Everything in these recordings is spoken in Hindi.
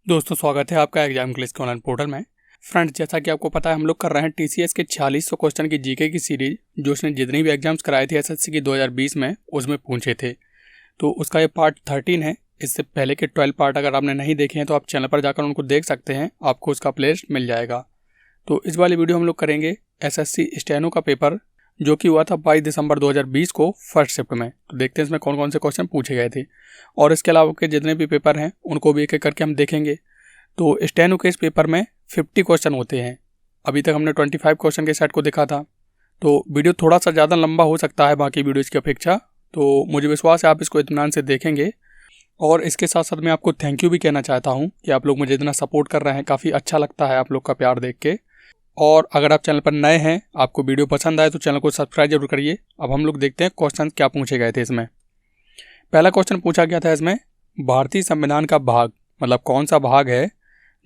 दोस्तों, स्वागत है आपका एग्जाम क्लिस के ऑनलाइन पोर्टल में। फ्रेंड्स, जैसा कि आपको पता है, हम लोग कर रहे हैं टीसीएस के 4600 क्वेश्चन की जीके की सीरीज, जो उसने जितनी भी एग्जाम्स कराए थे एसएससी की 2020 में, उसमें पूछे थे। तो उसका ये पार्ट 13 है। इससे पहले के 12 पार्ट अगर आपने नहीं देखे हैं तो आप चैनल पर जाकर उनको देख सकते हैं, आपको उसका प्लेलिस्ट मिल जाएगा। तो इस वाली वीडियो हम लोग करेंगे एसएससी स्टेनो का पेपर, जो कि हुआ था 22 दिसंबर 2020 को फर्स्ट शिफ्ट में। तो देखते हैं इसमें कौन कौन से क्वेश्चन पूछे गए थे, और इसके अलावा के जितने भी पेपर हैं उनको भी एक एक करके हम देखेंगे। तो स्टेनो के इस पेपर में 50 क्वेश्चन होते हैं। अभी तक हमने 25 क्वेश्चन के सेट को देखा था, तो वीडियो थोड़ा सा ज़्यादा लंबा हो सकता है बाकी वीडियोज़ की अपेक्षा। तो मुझे विश्वास है आप इसको इत्मीनान से देखेंगे। और इसके साथ साथ मैं आपको थैंक यू भी कहना चाहता हूँ कि आप लोग मुझे इतना सपोर्ट कर रहे हैं, काफ़ी अच्छा लगता है आप लोग का प्यार देख के। और अगर आप चैनल पर नए हैं, आपको वीडियो पसंद आए तो चैनल को सब्सक्राइब जरूर करिए। अब हम लोग देखते हैं क्वेश्चन क्या पूछे गए थे इसमें। पहला क्वेश्चन पूछा गया था इसमें, भारतीय संविधान का भाग, मतलब कौन सा भाग है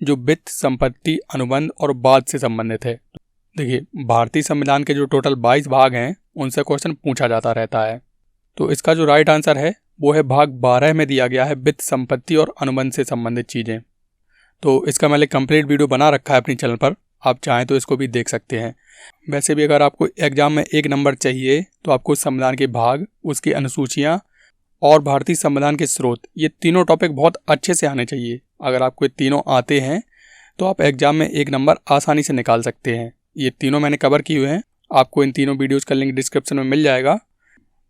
जो वित्त, संपत्ति, अनुबंध और वाद से संबंधित है। देखिए, भारतीय संविधान के जो टोटल 22 भाग हैं उनसे क्वेश्चन पूछा जाता रहता है। तो इसका जो राइट आंसर है वो है भाग 12 में दिया गया है वित्त, संपत्ति और अनुबंध से संबंधित चीज़ें। तो इसका मैंने कंप्लीट वीडियो बना रखा है अपनी चैनल पर, आप चाहें तो इसको भी देख सकते हैं। वैसे भी अगर आपको एग्जाम में 1 नंबर चाहिए तो आपको संविधान के भाग, उसकी अनुसूचियाँ और भारतीय संविधान के स्रोत, ये तीनों टॉपिक बहुत अच्छे से आने चाहिए। अगर आपको ये तीनों आते हैं तो आप एग्जाम में 1 नंबर आसानी से निकाल सकते हैं। ये तीनों मैंने कवर किए हुए हैं, आपको इन तीनों वीडियोज़ का लिंक डिस्क्रिप्शन में मिल जाएगा।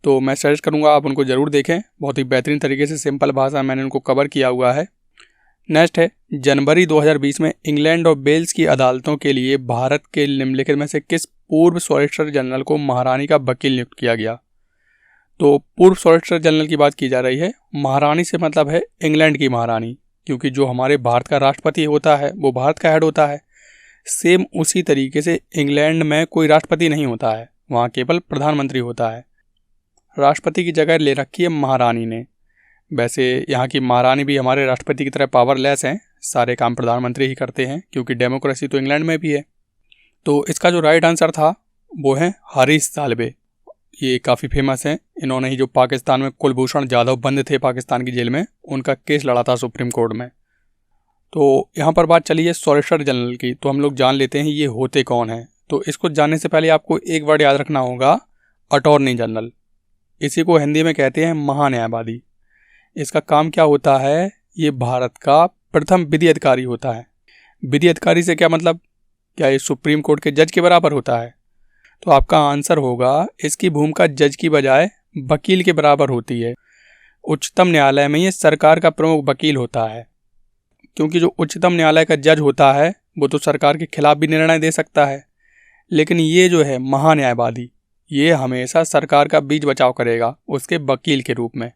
तो मैं सजेस्ट करूँगा आप उनको ज़रूर देखें, बहुत ही बेहतरीन तरीके से सिंपल भाषा में मैंने उनको कवर किया हुआ है। नेक्स्ट है, जनवरी 2020 में इंग्लैंड और वेल्स की अदालतों के लिए भारत के निम्नलिखित में से किस पूर्व सॉलिसिटर जनरल को महारानी का वकील नियुक्त किया गया। तो पूर्व सॉलिसिटर जनरल की बात की जा रही है। महारानी से मतलब है इंग्लैंड की महारानी, क्योंकि जो हमारे भारत का राष्ट्रपति होता है वो भारत का हेड होता है। सेम उसी तरीके से इंग्लैंड में कोई राष्ट्रपति नहीं होता है, वहाँ केवल प्रधानमंत्री होता है। राष्ट्रपति की जगह ले रखी है महारानी ने। वैसे यहाँ की महारानी भी हमारे राष्ट्रपति की तरह पावरलेस हैं, सारे काम प्रधानमंत्री ही करते हैं, क्योंकि डेमोक्रेसी तो इंग्लैंड में भी है। तो इसका जो राइट आंसर था वो है हरीश साल्वे। ये काफ़ी फेमस हैं, इन्होंने ही जो पाकिस्तान में कुलभूषण जाधव बंद थे पाकिस्तान की जेल में, उनका केस लड़ा था सुप्रीम कोर्ट में। तो यहाँ पर बात चली है सॉलिसिटर जनरल की, तो हम लोग जान लेते हैं ये होते कौन हैं। तो इसको जानने से पहले आपको एक वर्ड याद रखना होगा, अटॉर्नी जनरल। इसी को हिंदी में कहते हैं महान्यायवादी। इसका काम क्या होता है, ये भारत का प्रथम विधि अधिकारी होता है। विधि अधिकारी से क्या मतलब, क्या ये सुप्रीम कोर्ट के जज के बराबर होता है? तो आपका आंसर होगा, इसकी भूमिका जज की बजाय वकील के बराबर होती है। उच्चतम न्यायालय में ये सरकार का प्रमुख वकील होता है, क्योंकि जो उच्चतम न्यायालय का जज होता है वो तो सरकार के खिलाफ भी निर्णय दे सकता है, लेकिन ये जो है महान्यायवादी, ये हमेशा सरकार का बीच बचाव करेगा उसके वकील के रूप में।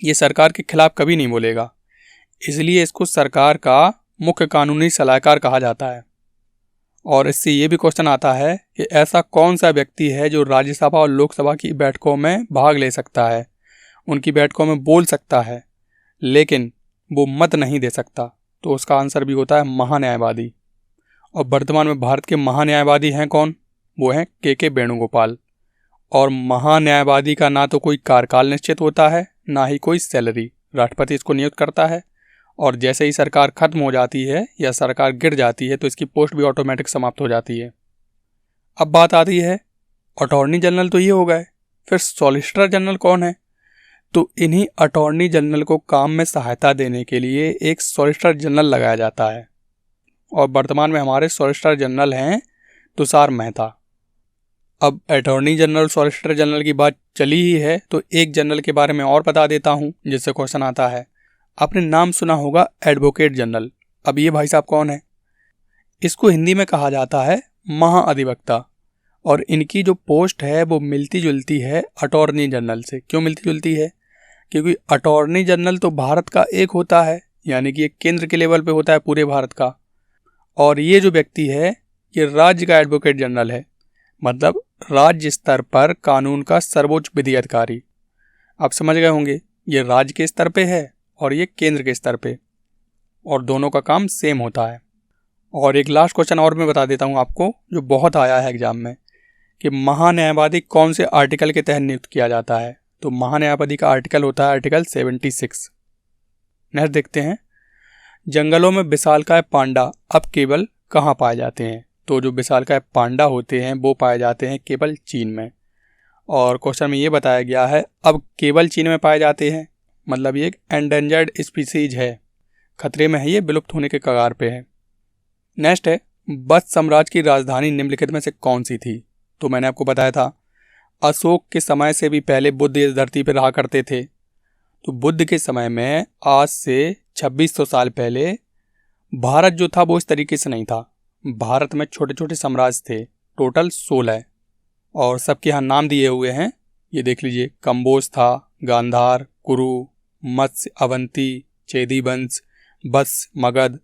ये सरकार के खिलाफ कभी नहीं बोलेगा, इसलिए इसको सरकार का मुख्य कानूनी सलाहकार कहा जाता है। और इससे ये भी क्वेश्चन आता है कि ऐसा कौन सा व्यक्ति है जो राज्यसभा और लोकसभा की बैठकों में भाग ले सकता है, उनकी बैठकों में बोल सकता है, लेकिन वो मत नहीं दे सकता। तो उसका आंसर भी होता है महान्यायवादी। और वर्तमान में भारत के महान्यायवादी हैं कौन, वो हैं के वेणुगोपाल। और महान्यायवादी का ना तो कोई कार्यकाल निश्चित होता है, ना ही कोई सैलरी, राष्ट्रपति इसको नियुक्त करता है। और जैसे ही सरकार खत्म हो जाती है या सरकार गिर जाती है तो इसकी पोस्ट भी ऑटोमेटिक समाप्त हो जाती है। अब बात आती है, अटॉर्नी जनरल तो ये हो गए, फिर सॉलिसिटर जनरल कौन है? तो इन्हीं अटॉर्नी जनरल को काम में सहायता देने के लिए एक सॉलिसिटर जनरल लगाया जाता है। और वर्तमान में हमारे सॉलिसिटर जनरल हैं तुषार मेहता। अब अटॉर्नी जनरल, सॉलिसिटर जनरल की बात चली ही है तो एक जनरल के बारे में और बता देता हूँ जिससे क्वेश्चन आता है। आपने नाम सुना होगा एडवोकेट जनरल। अब ये भाई साहब कौन है? इसको हिंदी में कहा जाता है महाअधिवक्ता। और इनकी जो पोस्ट है वो मिलती जुलती है अटॉर्नी जनरल से। क्यों मिलती जुलती है? क्योंकि अटॉर्नी जनरल तो भारत का एक होता है, यानी कि एक केंद्र के लेवल पे होता है पूरे भारत का। और ये जो व्यक्ति है ये राज्य का एडवोकेट जनरल है, मतलब राज्य स्तर पर कानून का सर्वोच्च विधि अधिकारी। आप समझ गए होंगे, ये राज्य के स्तर पे है और ये केंद्र के स्तर पे, और दोनों का काम सेम होता है। और एक लास्ट क्वेश्चन और मैं बता देता हूँ आपको, जो बहुत आया है एग्जाम में, कि महान्यायवादी कौन से आर्टिकल के तहत नियुक्त किया जाता है। तो महान्यायवादी का आर्टिकल होता है आर्टिकल 76। नेक्स्ट देखते हैं, जंगलों में विशालकाय पांडा अब केवल कहाँ पाए जाते हैं? तो जो विशालकाय पांडा होते हैं वो पाए जाते हैं केवल चीन में। और क्वेश्चन में ये बताया गया है अब केवल चीन में पाए जाते हैं, मतलब ये एक एंडेंजर्ड स्पीसीज है, खतरे में है, ये विलुप्त होने के कगार पे है। नेक्स्ट है, वत्स साम्राज्य की राजधानी निम्नलिखित में से कौन सी थी? तो मैंने आपको बताया था अशोक के समय से भी पहले बुद्ध इस धरती पर रहा करते थे। तो बुद्ध के समय में आज से 2600 साल पहले भारत जो था वो इस तरीके से नहीं था। भारत में छोटे छोटे साम्राज्य थे, टोटल 16, और सबके यहाँ नाम दिए हुए हैं, ये देख लीजिए। कंबोज था, गांधार, कुरु, मत्स्य, अवंती, चेदी वंश, बस, मगध,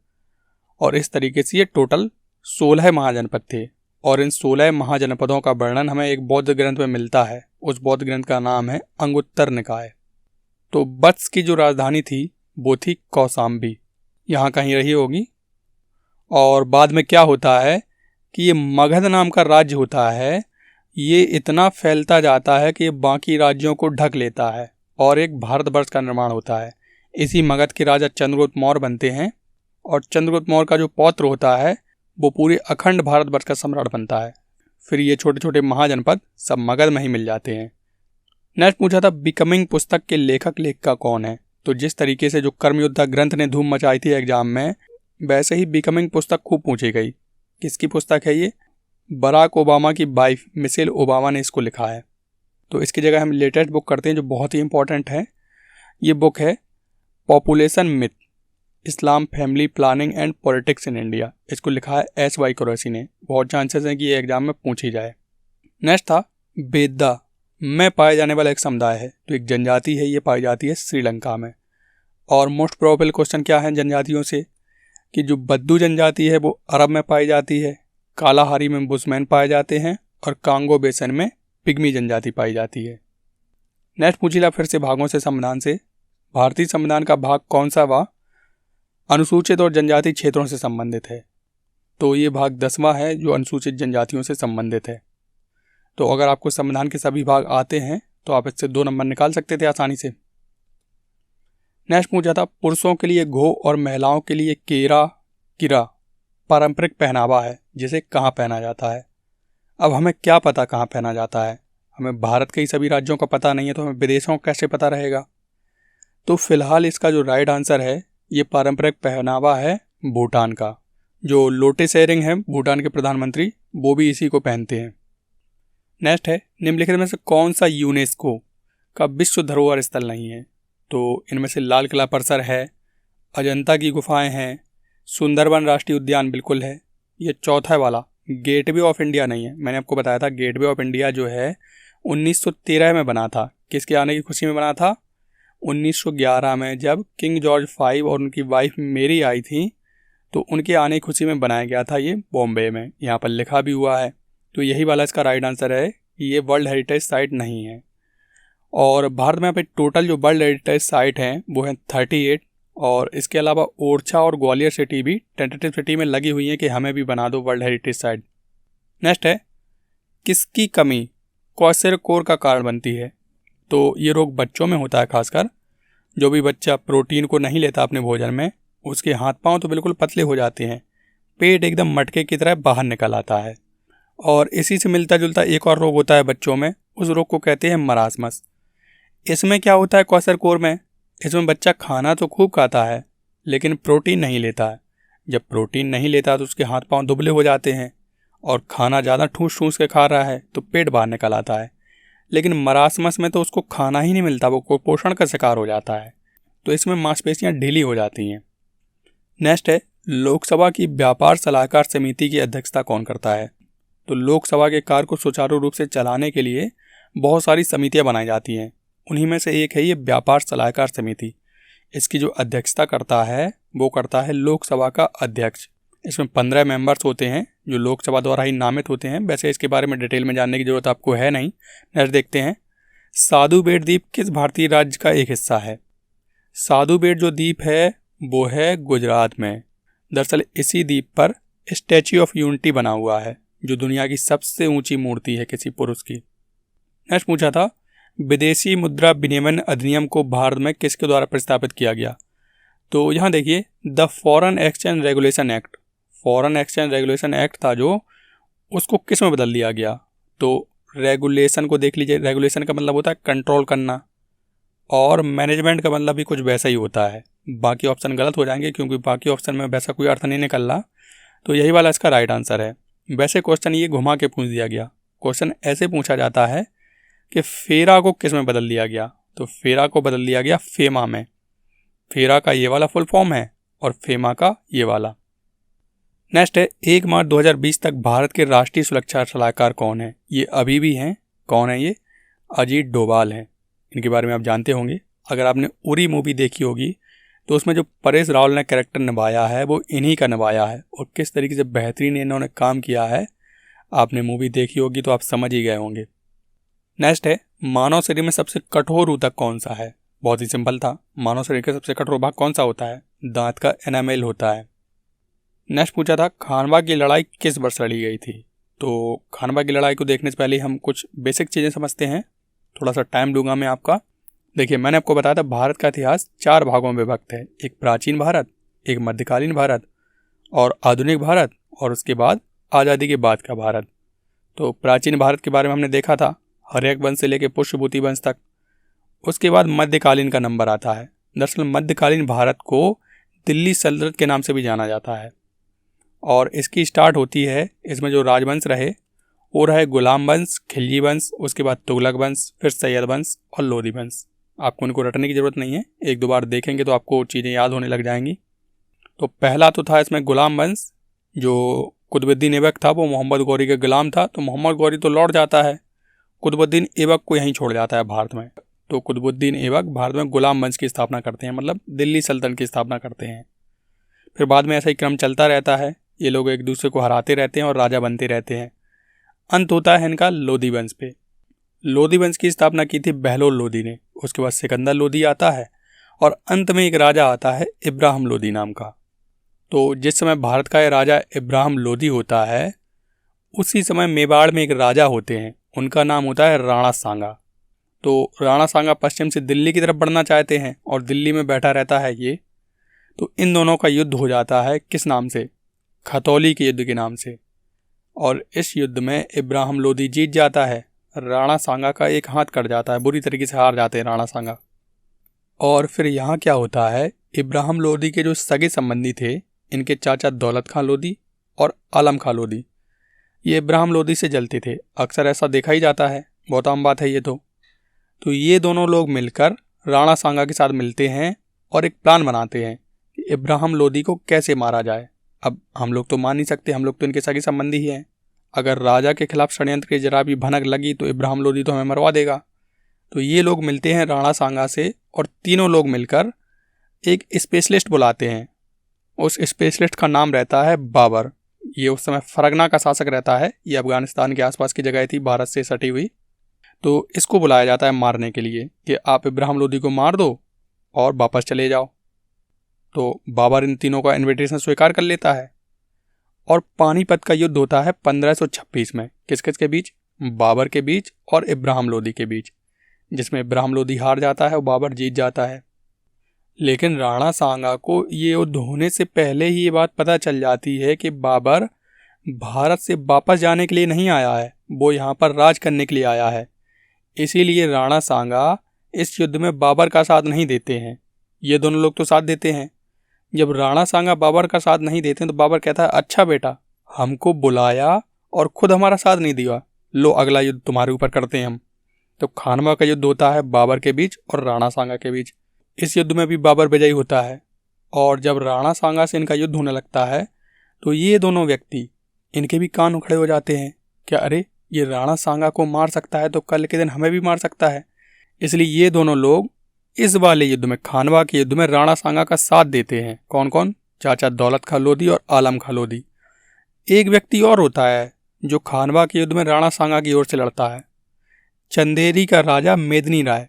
और इस तरीके से ये टोटल 16 महाजनपद थे। और इन 16 महाजनपदों का वर्णन हमें एक बौद्ध ग्रंथ में मिलता है। उस बौद्ध ग्रंथ का नाम है अंगुत्तर निकाय। तो वत्स की जो राजधानी थी वो थी कौशाम्बी, यहाँ कहीं रही होगी। और बाद में क्या होता है कि ये मगध नाम का राज्य होता है, ये इतना फैलता जाता है कि ये बाकी राज्यों को ढक लेता है और एक भारतवर्ष का निर्माण होता है। इसी मगध के राजा चंद्रगुप्त मौर्य बनते हैं, और चंद्रगुप्त मौर्य का जो पौत्र होता है वो पूरे अखंड भारतवर्ष का सम्राट बनता है। फिर ये छोटे छोटे महाजनपद सब मगध में ही मिल जाते हैं। नेक्स्ट पूछा था बिकमिंग पुस्तक के लेखक कौन है? तो जिस तरीके से जो कर्मयोद्धा ग्रंथ ने धूम मचाई थी एग्जाम में, वैसे ही बिकमिंग पुस्तक खूब पूछी गई। किसकी पुस्तक है ये? बराक ओबामा की वाइफ मिशेल ओबामा ने इसको लिखा है। तो इसकी जगह हम लेटेस्ट बुक करते हैं जो बहुत ही इंपॉर्टेंट है। ये बुक है population myth, Islam, family planning and politics in India. इसको लिखा है S.Y. कुरैशी ने। बहुत चांसेस हैं कि ये एग्जाम में पूछी जाए। नेक्स्ट था बेदा में पाए जाने वाला एक समुदाय है, तो एक जनजाति है, ये पाई जाती है श्रीलंका में। और मोस्ट प्रोबेबल क्वेश्चन क्या है जनजातियों से, कि जो बद्दू जनजाति है वो अरब में पाई जाती है, कालाहारी में बुशमैन पाए जाते हैं, और कांगो बेसन में पिग्मी जनजाति पाई जाती है। नेक्स्ट पूछिला फिर से भागों से संविधान से, भारतीय संविधान का भाग कौन सा व अनुसूचित और जनजाति क्षेत्रों से संबंधित है? तो ये भाग 10वां है जो अनुसूचित जनजातियों से संबंधित है। तो अगर आपको संविधान के सभी भाग आते हैं तो आप इससे 2 नंबर निकाल सकते थे आसानी से। नेक्स्ट पूछा था पुरुषों के लिए घो और महिलाओं के लिए केरा किरा पारंपरिक पहनावा है, जिसे कहाँ पहना जाता है? अब हमें क्या पता कहाँ पहना जाता है? हमें भारत के ही सभी राज्यों का पता नहीं है, तो हमें विदेशों का कैसे पता रहेगा? तो फिलहाल इसका जो राइट आंसर है, ये पारंपरिक पहनावा है भूटान का। जो लोटे शेरिंग है भूटान के प्रधानमंत्री, वो भी इसी को पहनते हैं। नेक्स्ट है निम्नलिखित में से कौन सा यूनेस्को का विश्व धरोहर स्थल नहीं है? तो इनमें से लाल किला परिसर है, अजंता की गुफाएं हैं, सुंदरबन राष्ट्रीय उद्यान बिल्कुल है, ये चौथा वाला गेटवे ऑफ इंडिया नहीं है। मैंने आपको बताया था गेटवे ऑफ इंडिया जो है 1913 में बना था। किसके आने की खुशी में बना था? 1911 में, जब किंग जॉर्ज 5 और उनकी वाइफ मेरी आई थी, तो उनके आने की खुशी में बनाया गया था ये बॉम्बे में। यहाँ पर लिखा भी हुआ है। तो यही वाला इसका राइट आंसर है, ये वर्ल्ड हेरिटेज साइट नहीं है। और भारत में यहाँ पे टोटल जो वर्ल्ड हेरिटेज साइट हैं वो हैं 38, और इसके अलावा ओरछा और ग्वालियर सिटी भी टेंटेटिव सिटी में लगी हुई हैं कि हमें भी बना दो वर्ल्ड हेरिटेज साइट। नेक्स्ट है किसकी कमी क्वाशेरकोर का कारण बनती है? तो ये रोग बच्चों में होता है, खासकर जो भी बच्चा प्रोटीन को नहीं लेता अपने भोजन में, उसके हाथ पांव तो बिल्कुल पतले हो जाते हैं, पेट एकदम मटके की तरह बाहर निकल आता है। और इसी से मिलता जुलता एक और रोग होता है बच्चों में, उस रोग को कहते हैं मरासमस। इसमें क्या होता है क्वाशेरकोर में? इसमें बच्चा खाना तो खूब खाता है लेकिन प्रोटीन नहीं लेता है। जब प्रोटीन नहीं लेता तो उसके हाथ पांव दुबले हो जाते हैं, और खाना ज़्यादा ठूस ठूस के खा रहा है तो पेट बाहर निकल आता है। लेकिन मरासमस में तो उसको खाना ही नहीं मिलता, वो कुपोषण का शिकार हो जाता है, तो इसमें मांसपेशियां ढीली हो जाती हैं। नेक्स्ट है लोकसभा की व्यापार सलाहकार समिति की अध्यक्षता कौन करता है? तो लोकसभा के कार्य को सुचारू रूप से चलाने के लिए बहुत सारी समितियां बनाई जाती हैं, उन्हीं में से एक है ये व्यापार सलाहकार समिति। इसकी जो अध्यक्षता करता है वो करता है लोकसभा का अध्यक्ष। इसमें 15 मेंबर्स होते हैं जो लोकसभा द्वारा ही नामित होते हैं। वैसे इसके बारे में डिटेल में जानने की जरूरत आपको है नहीं। नेक्स्ट देखते हैं साधु बेट द्वीप किस भारतीय राज्य का एक हिस्सा है? साधु बेट जो द्वीप है वो है गुजरात में। दरअसल इसी द्वीप पर स्टैच्यू ऑफ यूनिटी बना हुआ है, जो दुनिया की सबसे ऊंची मूर्ति है किसी पुरुष की। नेक्स्ट पूछा था विदेशी मुद्रा विनिमय अधिनियम को भारत में किसके द्वारा प्रस्तावित किया गया? तो यहाँ देखिए the foreign exchange regulation act, foreign exchange regulation act था जो, उसको किस में बदल दिया गया? तो रेगुलेशन को देख लीजिए, रेगुलेशन का मतलब होता है कंट्रोल करना, और मैनेजमेंट का मतलब भी कुछ वैसा ही होता है। बाकी ऑप्शन गलत हो जाएंगे क्योंकि बाकी ऑप्शन में वैसा कोई अर्थ नहीं निकल रहा, तो यही वाला इसका राइट आंसर है। वैसे क्वेश्चन ये घुमा के पूछ दिया गया, क्वेश्चन ऐसे पूछा जाता है कि फेरा को किस में बदल दिया गया? तो फेरा को बदल दिया गया फेमा में। फेरा का ये वाला फुल फॉर्म है और फेमा का ये वाला। नेक्स्ट है 1 मार्च 2020 तक भारत के राष्ट्रीय सुरक्षा सलाहकार कौन है? ये अभी भी हैं। कौन है ये? अजीत डोभाल हैं। इनके बारे में आप जानते होंगे। अगर आपने उरी मूवी देखी होगी तो उसमें जो परेश रावल ने कैरेक्टर निभाया है वो इन्हीं का निभाया है, और किस तरीके से बेहतरीन इन्होंने काम किया है, आपने मूवी देखी होगी तो आप समझ ही गए होंगे। नेक्स्ट है मानव शरीर में सबसे कठोर ऊतक कौन सा है? बहुत ही सिंपल था, मानव शरीर का सबसे कठोर भाग कौन सा होता है? दांत का एनामेल होता है। नेक्स्ट पूछा था खानवा की लड़ाई किस वर्ष लड़ी गई थी? तो खानवा की लड़ाई को देखने से पहले हम कुछ बेसिक चीज़ें समझते हैं, थोड़ा सा टाइम लूँगा मैं आपका। देखिए मैंने आपको बताया था भारत का इतिहास 4 भागों में विभक्त है, एक प्राचीन भारत, एक मध्यकालीन भारत और आधुनिक भारत, और उसके बाद आज़ादी के बाद का भारत। तो प्राचीन भारत के बारे में हमने देखा था, हर्यक वंश से लेकर पुष्यभूति वंश तक। उसके बाद मध्यकालीन का नंबर आता है। दरअसल मध्यकालीन भारत को दिल्ली सल्तनत के नाम से भी जाना जाता है, और इसकी स्टार्ट होती है, इसमें जो राजवंश रहे वो रहे गुलाम वंश, खिलजी वंश, उसके बाद तुगलक वंश, फिर सैयद वंश और लोधी वंश। आपको उनको रटने की ज़रूरत नहीं है, 1-2 बार देखेंगे तो आपको चीज़ें याद होने लग जाएंगी। तो पहला तो था इसमें गुलाम वंश, जो कुतुबुद्दीन ऐबक था वो मोहम्मद गौरी का गुलाम था। तो मोहम्मद गौरी तो लौट जाता है, कुतुबुद्दीन ऐबक को यहीं छोड़ जाता है भारत में। तो कुतुबुद्दीन ऐबक भारत में गुलाम वंश की स्थापना करते हैं, मतलब दिल्ली सल्तनत की स्थापना करते हैं। फिर बाद में ऐसा ही क्रम चलता रहता है, ये लोग एक दूसरे को हराते रहते हैं और राजा बनते रहते हैं। अंत होता है इनका लोधी वंश पे। लोधी वंश की स्थापना की थी बहलोल लोधी ने, उसके बाद सिकंदर लोधी आता है, और अंत में एक राजा आता है इब्राहिम लोधी नाम का। तो जिस समय भारत का ये राजा इब्राहिम लोधी होता है, उसी समय मेवाड़ में एक राजा होते हैं, उनका नाम होता है राणा सांगा। तो राणा सांगा पश्चिम से दिल्ली की तरफ बढ़ना चाहते हैं और दिल्ली में बैठा रहता है ये। तो इन दोनों का युद्ध हो जाता है, किस नाम से? खतौली के युद्ध के नाम से। और इस युद्ध में इब्राहिम लोधी जीत जाता है, राणा सांगा का एक हाथ कट जाता है, बुरी तरीके से हार जाते हैं राणा सांगा। और फिर यहाँ क्या होता है, इब्राहिम लोधी के जो सगे संबंधी थे, इनके चाचा दौलत खां लोधी और आलम खां लोधी, ये इब्राहिम लोधी से जलते थे। अक्सर ऐसा देखा ही जाता है, बहुत आम बात है ये। तो ये दोनों लोग मिलकर राणा सांगा के साथ मिलते हैं और एक प्लान बनाते हैं कि इब्राहिम लोधी को कैसे मारा जाए। अब हम लोग तो मान नहीं सकते, हम लोग तो इनके सगे संबंधी ही हैं। अगर राजा के खिलाफ षड्यंत्र की जरा भी भनक लगी तो इब्राहिम लोधी तो हमें मरवा देगा। तो ये लोग मिलते हैं राणा सांगा से, और तीनों लोग मिलकर एक स्पेशलिस्ट बुलाते हैं। उस स्पेशलिस्ट का नाम रहता है बाबर। ये उस समय फरगना का शासक रहता है, ये अफगानिस्तान के आसपास की जगह थी, भारत से सटी हुई। तो इसको बुलाया जाता है मारने के लिए कि आप इब्राहिम लोधी को मार दो और वापस चले जाओ। तो बाबर इन तीनों का इन्विटेशन स्वीकार कर लेता है, और पानीपत का युद्ध होता है 1526 में। किस किस के बीच? बाबर के बीच और इब्राहिम लोधी के बीच, जिसमें इब्राहिम लोधी हार जाता है और बाबर जीत जाता है। लेकिन राणा सांगा को ये युद्ध होने से पहले ही ये बात पता चल जाती है कि बाबर भारत से वापस जाने के लिए नहीं आया है, वो यहाँ पर राज करने के लिए आया है। इसीलिए राणा सांगा इस युद्ध में बाबर का साथ नहीं देते हैं। ये दोनों लोग तो साथ देते हैं। जब राणा सांगा बाबर का साथ नहीं देते हैं तो बाबर कहता है, अच्छा बेटा, हमको बुलाया और खुद हमारा साथ नहीं दिया, लो अगला युद्ध तुम्हारे ऊपर करते हैं हम। तो खानवा का युद्ध होता है बाबर के बीच और राणा सांगा के बीच। इस युद्ध में भी बाबर विजयी होता है, और जब राणा सांगा से इनका युद्ध होने लगता है तो ये दोनों व्यक्ति, इनके भी कान खड़े हो जाते हैं। क्या, अरे ये राणा सांगा को मार सकता है तो कल के दिन हमें भी मार सकता है। इसलिए ये दोनों लोग इस वाले युद्ध में, खानवा के युद्ध में, राणा सांगा का साथ देते हैं। कौन कौन? चाचा दौलत खां लोधी और आलम खां लोधी। एक व्यक्ति और होता है जो खानवा के युद्ध में राणा सांगा की ओर से लड़ता है, चंदेरी का राजा मेदिनी राय।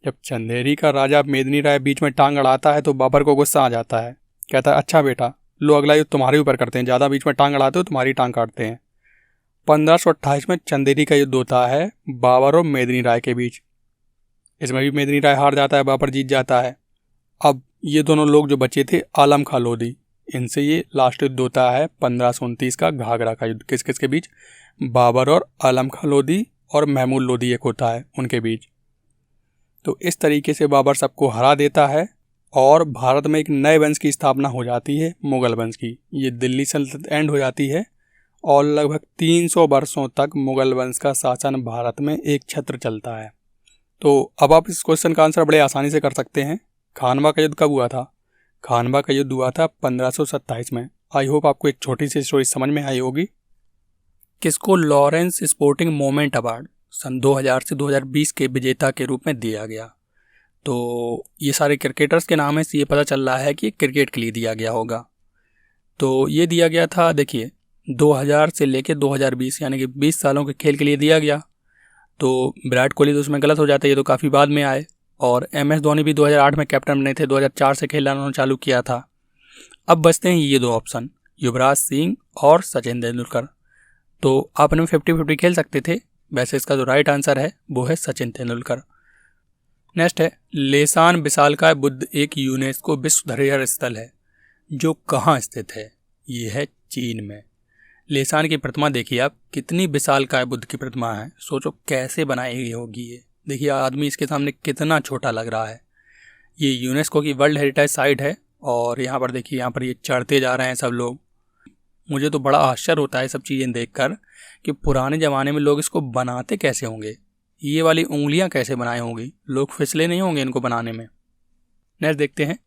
जब चंदेरी का राजा मेदिनी राय बीच में टांग अड़ाता है तो बाबर को गुस्सा आ जाता है, कहता है, अच्छा बेटा, लो अगला युद्ध तुम्हारे ऊपर करते हैं, ज़्यादा बीच में टांग अड़ाते हो तुम्हारी टांग काटते हैं। 1528 में चंदेरी का युद्ध होता है बाबर और मेदिनी राय के बीच। इसमें भी मेदिनी राय हार जाता है, बाबर जीत जाता है। अब ये दोनों लोग जो बचे थे आलम खां लोधी, इनसे ये लास्ट युद्ध होता है 1529 का घाघरा का युद्ध। किस किस के बीच? बाबर और आलम खां लोधी और महमूद लोधी एक होता है उनके बीच। तो इस तरीके से बाबर सबको हरा देता है और भारत में एक नए वंश की स्थापना हो जाती है, मुगल वंश की। ये दिल्ली सल्तनत एंड हो जाती है और लगभग 300 वर्षों तक मुगल वंश का शासन भारत में एक छत्र चलता है। तो अब आप इस क्वेश्चन का आंसर बड़े आसानी से कर सकते हैं। खानवा का युद्ध कब हुआ था? खानवा का युद्ध हुआ था 1527 में। आई होप आपको एक छोटी सी स्टोरी समझ में आई होगी। किसको लॉरेंस स्पोर्टिंग मोमेंट अवार्ड सन 2000 से 2020 के विजेता के रूप में दिया गया? तो ये सारे क्रिकेटर्स के नाम है, ये पता चल रहा है कि क्रिकेट के लिए दिया गया होगा। तो ये दिया गया था, देखिए 2000 से लेके 2020 यानी कि 20 सालों के खेल के लिए दिया गया। तो विराट कोहली तो उसमें गलत हो जाता है, ये तो काफ़ी बाद में आए। और MS धोनी भी 2008 में कैप्टन बने थे, 2004 से खेलना उन्होंने चालू किया था। अब बचते हैं ये दो ऑप्शन, युवराज सिंह और सचिन तेंदुलकर। तो आप इनमें 50-50 खेल सकते थे। वैसे इसका जो राइट आंसर है वो है सचिन तेंदुलकर। नेक्स्ट है, लेसान विशालकाय बुद्ध एक यूनेस्को विश्व धरोहर स्थल है जो कहाँ स्थित है? ये है चीन में। लेसान की प्रतिमा देखिए आप, कितनी विशालकाय बुद्ध की प्रतिमा है। सोचो कैसे बनाई गई होगी ये। देखिए आदमी इसके सामने कितना छोटा लग रहा है। ये यूनेस्को की वर्ल्ड हेरिटेज साइट है और यहाँ पर देखिए, यहाँ पर ये चढ़ते जा रहे हैं सब लोग। मुझे तो बड़ा आश्चर्य होता है सब चीज़ें देखकर कि पुराने ज़माने में लोग इसको बनाते कैसे होंगे। ये वाली उंगलियां कैसे बनाई होंगी, लोग फिसले नहीं होंगे इनको बनाने में। नेक्स्ट देखते हैं,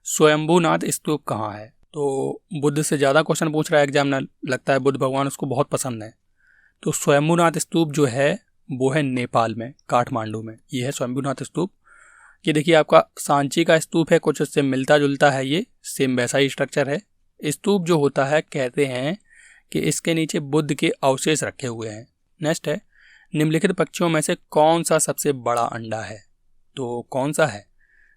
स्वयंभूनाथ स्तूप कहाँ है? तो बुद्ध से ज़्यादा क्वेश्चन पूछ रहा है एग्जामिनर, लगता है बुद्ध भगवान उसको बहुत पसंद है। तो स्वयंभूनाथ स्तूप जो है वो है नेपाल में, काठमांडू में। ये है स्वयंभूनाथ स्तूप। ये देखिए आपका सांची का स्तूप है, कुछ उससे मिलता जुलता है, ये सेम वैसा ही स्ट्रक्चर है। स्तूप जो होता है, कहते हैं कि इसके नीचे बुद्ध के अवशेष रखे हुए हैं। नेक्स्ट है, निम्नलिखित पक्षियों में से कौन सा सबसे बड़ा अंडा है? तो कौन सा है?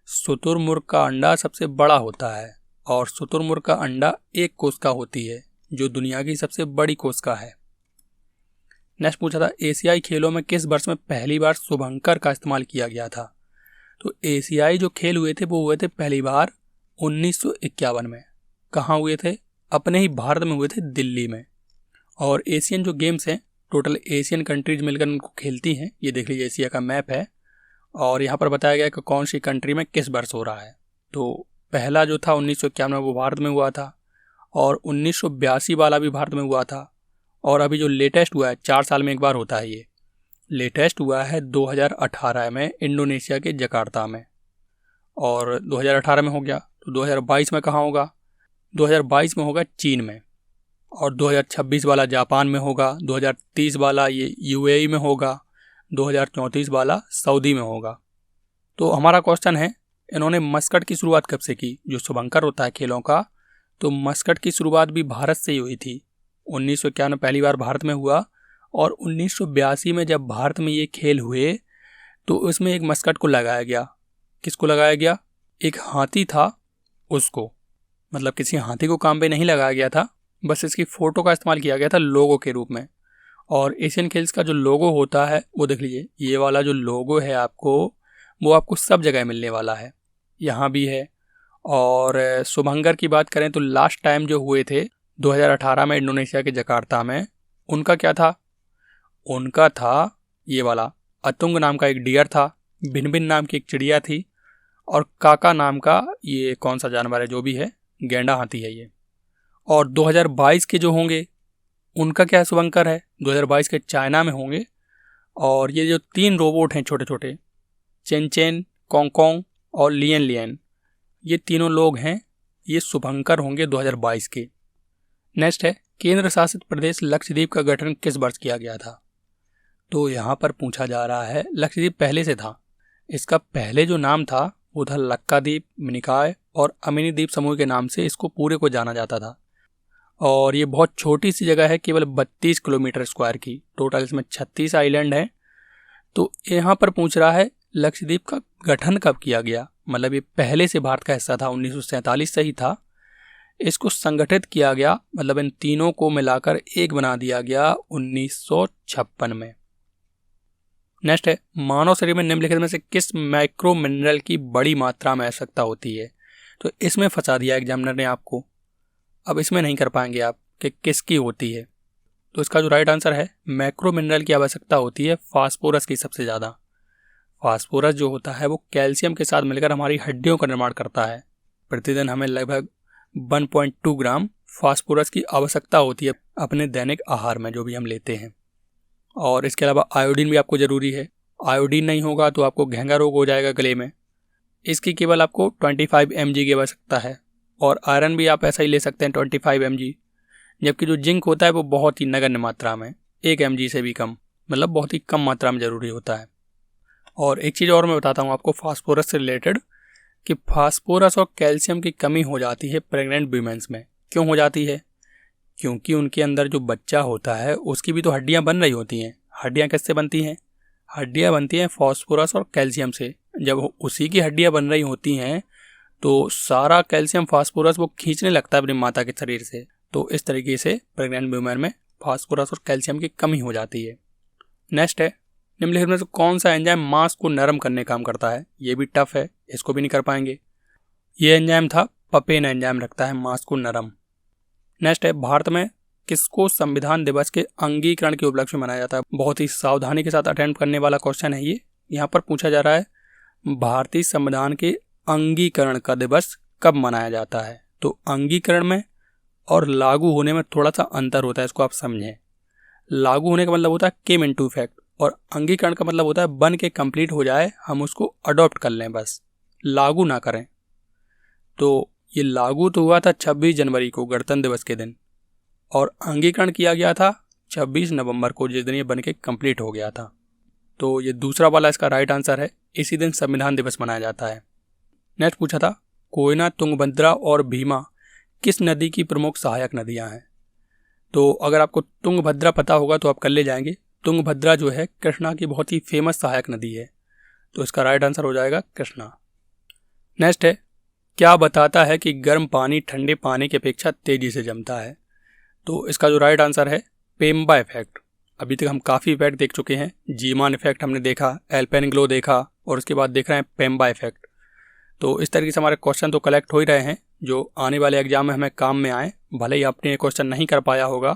शुतुरमुर्ग का अंडा सबसे बड़ा होता है और शुतुरमुर्ग का अंडा एक कोशिका होती है जो दुनिया की सबसे बड़ी कोशिका है। नेक्स्ट पूछा था, एशियाई खेलों में किस वर्ष में पहली बार शुभंकर का इस्तेमाल किया गया था? तो एशियाई जो खेल हुए थे वो हुए थे पहली बार 1951 में। कहाँ हुए थे? अपने ही भारत में हुए थे, दिल्ली में। और एशियन जो गेम्स हैं, टोटल एशियन कंट्रीज मिलकर उनको खेलती हैं। ये देख लीजिए एशिया का मैप है और यहाँ पर बताया गया कि कौन सी कंट्री में किस वर्ष हो रहा है। तो पहला जो था 1951 में वो भारत में हुआ था और 1982 वाला भी भारत में हुआ था। और अभी जो लेटेस्ट हुआ है, 4 साल में एक बार होता है, ये लेटेस्ट हुआ है 2018 में इंडोनेशिया के जकार्ता में। और 2018 में हो गया तो 2022 में कहाँ होगा? 2022 में होगा चीन में। और 2026 वाला जापान में होगा, 2030 वाला ये UAE में होगा, 2034 वाला सऊदी में होगा। तो हमारा क्वेश्चन है, इन्होंने मस्कट की शुरुआत कब से की? जो शुभंकर होता है खेलों का, तो मस्कट की शुरुआत भी भारत से ही हुई थी। 1951 में पहली बार भारत में हुआ और 1982 में जब भारत में ये खेल हुए तो उसमें एक मस्कट को लगाया गया। किसको लगाया गया? एक हाथी था उसको, मतलब किसी हाथी को काम पे नहीं लगाया गया था, बस इसकी फ़ोटो का इस्तेमाल किया गया था लोगो के रूप में। और एशियन खेल्स का जो लोगो होता है वो देख लीजिए, ये वाला जो लोगो है आपको, वो आपको सब जगह मिलने वाला है, यहाँ भी है। और शुभंकर की बात करें तो लास्ट टाइम जो हुए थे 2018 में इंडोनेशिया के जकार्ता में, उनका क्या था? उनका था ये वाला अतुंग नाम का एक डियर था, भिन नाम की एक चिड़िया थी और काका नाम का ये कौन सा जानवर है जो भी है, गैंडा हाथी है ये। और 2022 के जो होंगे उनका क्या शुभंकर है? 2022 के चाइना में होंगे। और ये जो 3 रोबोट हैं छोटे छोटे, चेन, कॉन्ग और लियन, ये तीनों लोग हैं, ये शुभंकर होंगे 2022 के। नेक्स्ट है, केंद्र शासित प्रदेश लक्षद्वीप का गठन किस वर्ष किया गया था? तो यहाँ पर पूछा जा रहा है, लक्षद्वीप पहले से था, इसका पहले जो नाम था वो था लक्काद्वीप, मिनिकॉय और अमिनी द्वीप समूह के नाम से इसको पूरे को जाना जाता था। और ये बहुत छोटी सी जगह है, केवल 32 किलोमीटर स्क्वायर की, टोटल इसमें 36 आइलैंड हैं। तो यहाँ पर पूछ रहा है लक्षद्वीप का गठन कब किया गया, मतलब ये पहले से भारत का हिस्सा था, 1947 से ही था। इसको संगठित किया गया, मतलब इन तीनों को मिलाकर एक बना दिया गया 1956 में। नेक्स्ट है, मानव शरीर में निम्नलिखित में से किस माइक्रो मिनरल की बड़ी मात्रा में आवश्यकता होती है? तो इसमें फंसा दिया एग्जामिनर ने आपको। अब इसमें नहीं कर पाएंगे आप कि किसकी होती है। तो इसका जो राइट आंसर है, मैक्रो मिनरल की आवश्यकता होती है फास्फोरस की सबसे ज़्यादा। फास्फोरस जो होता है वो कैल्शियम के साथ मिलकर हमारी हड्डियों का निर्माण करता है। प्रतिदिन हमें लगभग 1.2 ग्राम फास्फोरस की आवश्यकता होती है अपने दैनिक आहार में जो भी हम लेते हैं। और इसके अलावा आयोडीन भी आपको ज़रूरी है। आयोडीन नहीं होगा तो आपको घेंगा रोग हो जाएगा गले में। इसकी केवल आपको 25 mg की आवश्यकता है। और आयरन भी आप ऐसा ही ले सकते हैं 25 mg। जबकि जो जिंक होता है वो बहुत ही नगण्य मात्रा में, 1 mg से भी कम, मतलब बहुत ही कम मात्रा में ज़रूरी होता है। और एक चीज़ और मैं बताता हूँ आपको फास्फोरस से रिलेटेड, कि फास्फोरस और कैल्शियम की कमी हो जाती है प्रेग्नेंट वीमेंस में। क्यों हो जाती है? क्योंकि उनके अंदर जो बच्चा होता है उसकी भी तो हड्डियाँ बन रही होती हैं। हड्डियाँ किससे बनती हैं? हड्डियाँ बनती हैं फास्फोरस और कैल्शियम से। जब उसी की हड्डियाँ बन रही होती हैं तो सारा कैल्शियम फास्फोरस वो खींचने लगता है अपनी माता के शरीर से। तो इस तरीके से प्रेग्नेंट वुमेन में फास्फोरस और कैल्शियम की कमी हो जाती है। नेक्स्ट है, निम्नलिखित में से कौन सा एंजाइम मांस को नरम करने का काम करता है? ये भी टफ है, इसको भी नहीं कर पाएंगे। ये एंजाइम था पपेन एंजाइम, रखता है मांस को नरम। नेक्स्ट है, भारत में किसको संविधान दिवस के अंगीकरण के उपलक्ष्य में मनाया जाता है? बहुत ही सावधानी के साथ अटेम्प्ट करने वाला क्वेश्चन है ये। यहाँ पर पूछा जा रहा है भारतीय संविधान के अंगीकरण का दिवस कब मनाया जाता है। तो अंगीकरण में और लागू होने में थोड़ा सा अंतर होता है, इसको आप समझें। लागू होने का मतलब होता है केम इनटू इफेक्ट, और अंगीकरण का मतलब होता है बन के कंप्लीट हो जाए, हम उसको अडॉप्ट कर लें, बस लागू ना करें। तो ये लागू तो हुआ था 26 जनवरी को, गणतंत्र दिवस के दिन, और अंगीकरण किया गया था 26 नवंबर को, जिस दिन ये बन के कंप्लीट हो गया था। तो ये दूसरा वाला इसका राइट आंसर है। इसी दिन संविधान दिवस मनाया जाता है। नेक्स्ट पूछा था, कोयना, तुंगभद्रा और भीमा किस नदी की प्रमुख सहायक नदियां हैं? तो अगर आपको तुंगभद्रा पता होगा तो आप कर ले जाएंगे। तुंगभद्रा जो है कृष्णा की बहुत ही फेमस सहायक नदी है, तो इसका राइट आंसर हो जाएगा कृष्णा। नेक्स्ट है, क्या बताता है कि गर्म पानी ठंडे पानी की अपेक्षा तेजी से जमता है? तो इसका जो राइट आंसर है पेम्बा इफेक्ट। अभी तक हम काफ़ी इफेक्ट देख चुके हैं। जीमान इफेक्ट हमने देखा, एल्पेनग्लो देखा, और उसके बाद देख रहे हैं पेम्बा इफेक्ट। तो इस तरीके से हमारे क्वेश्चन तो कलेक्ट हो ही रहे हैं जो आने वाले एग्जाम में हमें काम में आए। भले ही आपने ये क्वेश्चन नहीं कर पाया होगा,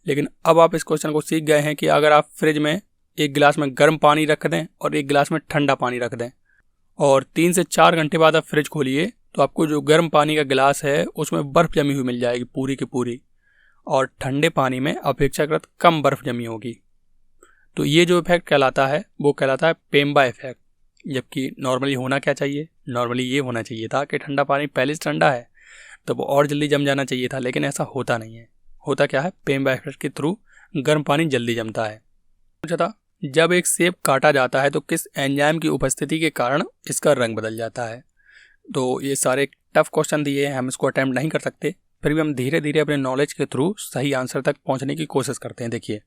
लेकिन अब आप इस क्वेश्चन को सीख गए हैं कि अगर आप फ्रिज में एक गिलास में गर्म पानी रख दें और एक गिलास में ठंडा पानी रख दें, और 3 से 4 घंटे बाद आप फ्रिज खोलिए तो आपको जो गर्म पानी का गिलास है उसमें बर्फ़ जमी हुई मिल जाएगी पूरी की पूरी, और ठंडे पानी में अपेक्षाकृत कम बर्फ़ जमी होगी। तो ये जो इफेक्ट कहलाता है वो कहलाता है पेम्बा इफेक्ट। जबकि नॉर्मली होना क्या चाहिए? नॉर्मली ये होना चाहिए था कि ठंडा पानी पहले से ठंडा है तो वो और जल्दी जम जाना चाहिए था, लेकिन ऐसा होता नहीं है। होता क्या है, पेम्बा इफेक्ट के थ्रू गर्म पानी जल्दी जमता है। पूछा था, जब एक सेब काटा जाता है तो किस एंजाइम की उपस्थिति के कारण इसका रंग बदल जाता है? तो ये सारे टफ क्वेश्चन दिए हैं, हम इसको अटैम्प्ट नहीं कर सकते, फिर भी हम धीरे धीरे अपने नॉलेज के थ्रू सही आंसर तक पहुंचने की कोशिश करते हैं। देखिए,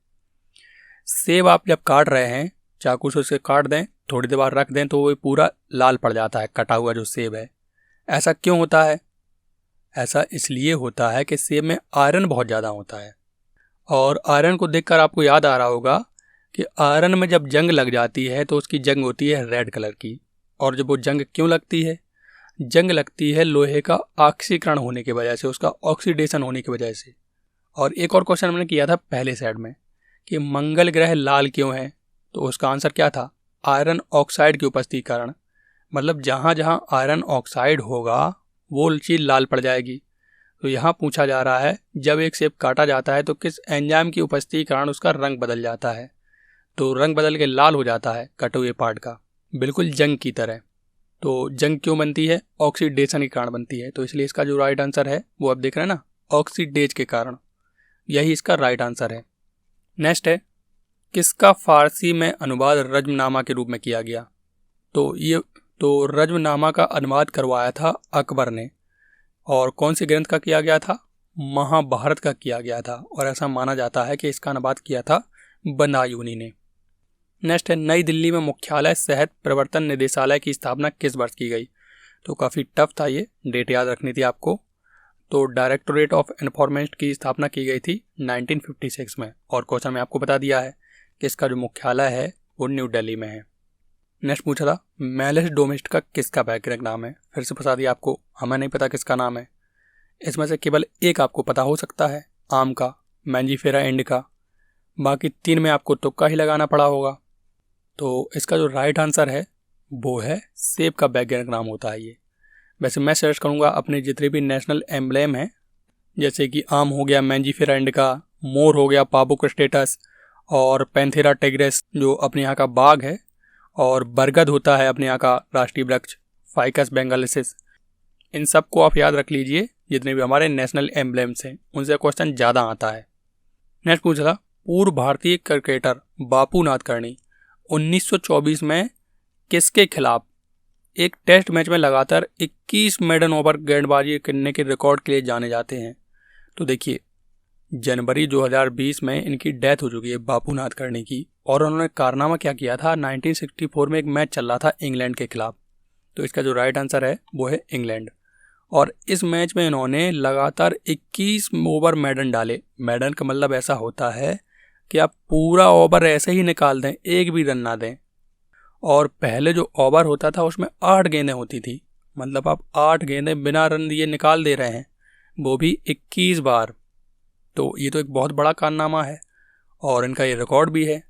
सेब आप जब काट रहे हैं, चाकू से उसे काट दें, थोड़ी देर बाद रख दें तो वो पूरा लाल पड़ जाता है, कटा हुआ जो सेब है। ऐसा क्यों होता है? ऐसा इसलिए होता है कि सेब में आयरन बहुत ज़्यादा होता है, और आयरन को देखकर आपको याद आ रहा होगा कि आयरन में जब जंग लग जाती है तो उसकी जंग होती है रेड कलर की। और जब वो जंग क्यों लगती है? जंग लगती है लोहे का ऑक्सीकरण होने की वजह से, उसका ऑक्सीडेशन होने की वजह से। और एक और क्वेश्चन हमने किया था पहले साइड में कि मंगल ग्रह लाल क्यों है, तो उसका आंसर क्या था? आयरन ऑक्साइड की उपस्थिति के कारण। मतलब जहाँ जहाँ आयरन ऑक्साइड होगा वो चीज़ लाल पड़ जाएगी। तो यहाँ पूछा जा रहा है जब एक सेब काटा जाता है तो किस एंजाइम की उपस्थिति के कारण उसका रंग बदल जाता है? तो रंग बदल के लाल हो जाता है कटे हुए पार्ट का, बिल्कुल जंग की तरह। तो जंग क्यों बनती है? ऑक्सीडेशन के कारण बनती है। तो इसलिए इसका जो राइट आंसर है वो आप देख रहे हैं ना, ऑक्सीडेज के कारण, यही इसका राइट आंसर है। नेक्स्ट है, किसका फारसी में अनुवाद रज्मनामा के रूप में किया गया? तो रज्मनामा का अनुवाद करवाया था अकबर ने। और कौन से ग्रंथ का किया गया था? महाभारत का किया गया था, और ऐसा माना जाता है कि इसका अनुवाद किया था बदायूनी ने। नेक्स्ट है, नई दिल्ली में मुख्यालय सेहत प्रवर्तन निदेशालय की स्थापना किस वर्ष की गई? तो काफ़ी टफ था ये, डेट याद रखनी थी आपको। तो डायरेक्टोरेट ऑफ एनफोर्समेंट की स्थापना की गई थी 1956 में, और क्वेश्चन में आपको बता दिया है कि इसका जो मुख्यालय है वो न्यू दिल्ली में है। नेक्स्ट पूछा था मेलिस डोमेस्टिका किसका वैज्ञानिक नाम है। फिर से बता दिया आपको, हमें नहीं पता किसका नाम है। इसमें से केवल एक आपको पता हो सकता है, आम का, मैंजीफेरा इंडिका। बाकी 3 में आपको तुक्का ही लगाना पड़ा होगा। तो इसका जो राइट आंसर है वो है सेब का वैज्ञानिक नाम होता है ये। वैसे मैं सर्च करूँगा अपने जितने भी नेशनल एम्बलेम हैं, जैसे कि आम हो गया मैंजीफेरा इंडिका, मोर हो गया पापो क्रिस्टेटस, और पैंथेरा टिग्रिस जो अपने यहाँ का बाघ है, और बरगद होता है अपने यहाँ का राष्ट्रीय वृक्ष फाइकस बेंगालिसिस। इन सब को आप याद रख लीजिए, जितने भी हमारे नेशनल एम्बलेम्स हैं उनसे क्वेश्चन ज़्यादा आता है। नेक्स्ट पूछा था पूर्व भारतीय क्रिकेटर बापू नादकर्णी 1924 में किसके खिलाफ एक टेस्ट मैच में लगातार 21 मेडन ओवर गेंदबाजी करने के रिकॉर्ड के लिए जाने जाते हैं। तो देखिए, जनवरी 2020 में इनकी डेथ हो चुकी है बापू नादकर्णी की, और उन्होंने कारनामा क्या किया था, 1964 में एक मैच चल रहा था इंग्लैंड के खिलाफ। तो इसका जो राइट आंसर है वो है इंग्लैंड। और इस मैच में इन्होंने लगातार 21 ओवर मेडन डाले। मेडन का मतलब ऐसा होता है कि आप पूरा ओवर ऐसे ही निकाल दें, एक भी रन ना दें। और पहले जो ओवर होता था उसमें 8 गेंदें होती थी, मतलब आप 8 गेंदें बिना रन दिए निकाल दे रहे हैं, वो भी 21 बार। तो ये तो एक बहुत बड़ा कारनामा है और इनका ये रिकॉर्ड भी है।